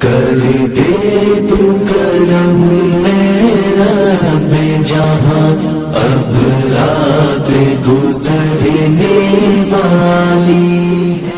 کر دے تو کرم میرا رب جہاں، اب رات گزرنے والی ہے۔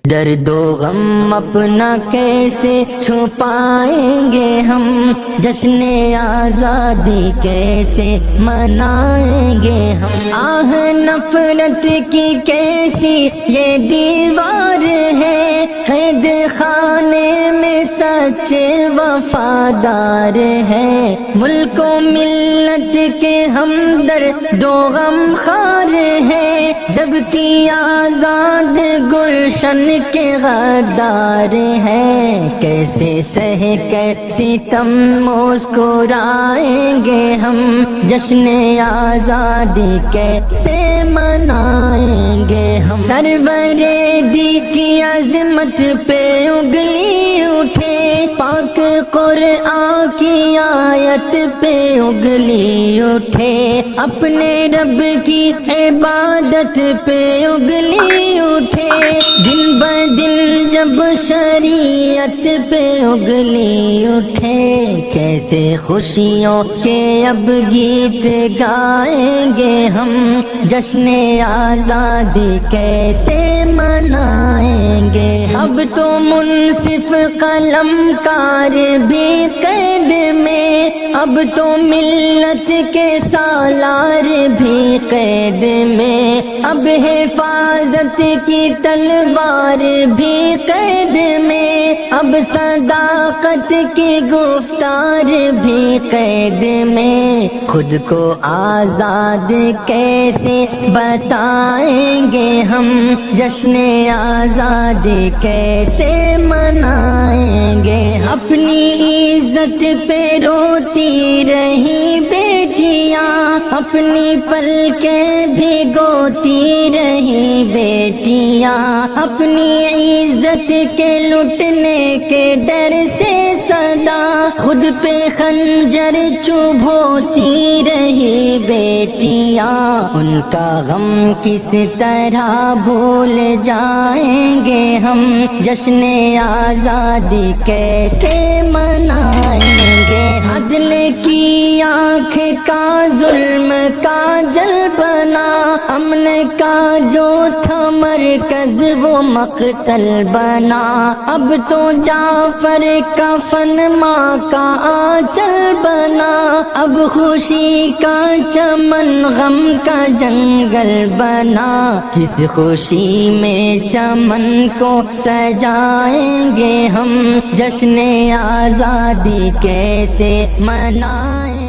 درد و غم اپنا کیسے چھپائیں گے ہم، جشن آزادی کیسے منائیں گے ہم۔ آہ نفرت کی کیسی یہ دیوار ہے، قید خانے میں سچے وفادار ہے۔ ملک و ملت کے ہمدرد و غم خوار ہے، جبکہ آزاد گلشن کے غدار ہے۔ کیسے سہ کر ستم مسکرائیں گے ہم، جشن آزادی کیسے منائیں گے ہم۔ سرور دی کی عظمت پہ انگلی اٹھے، پاک قرآن کی آیت پہ انگلی اٹھے، اپنے رب کی عبادت پہ انگلی اٹھے، دن بدن جب شریعت پہ انگلی اٹھے۔ کیسے خوشیوں کے اب گیت گائیں گے ہم، جشن آزادی کیسے منائیں گے۔ اب تو منصف قلم کار بھی قید میں، اب تو ملت کے سالار بھی قید میں، اب حفاظت کی تلوار بھی قید میں، اب صداقت کی گفتار بھی قید میں۔ خود کو آزاد کیسے بتائیں گے ہم، جشن آزادی کیسے منائیں گے۔ اپنی عزت پہ روتی رہی بیٹیاں، اپنی پلکیں بھگوتی رہی بیٹیاں، اپنی عزت کے لٹنے کے ڈر سے صدا خود پہ خنجر چبھوتی رہی بیٹیاں۔ ان کا غم کس طرح بھول جائیں گے ہم، جشن آزادی کیسے منائیں گے۔ عدل کی آنکھ کا ظلم کا جل بنا، امن کا جو تھا مرکز وہ مقتل بنا، اب تو جعفر کا فن ماں کا آنچل بنا، اب خوشی کا چمن غم کا جنگل بنا۔ کس خوشی میں چمن کو سجائیں گے ہم، جشن آزادی کیسے منائیں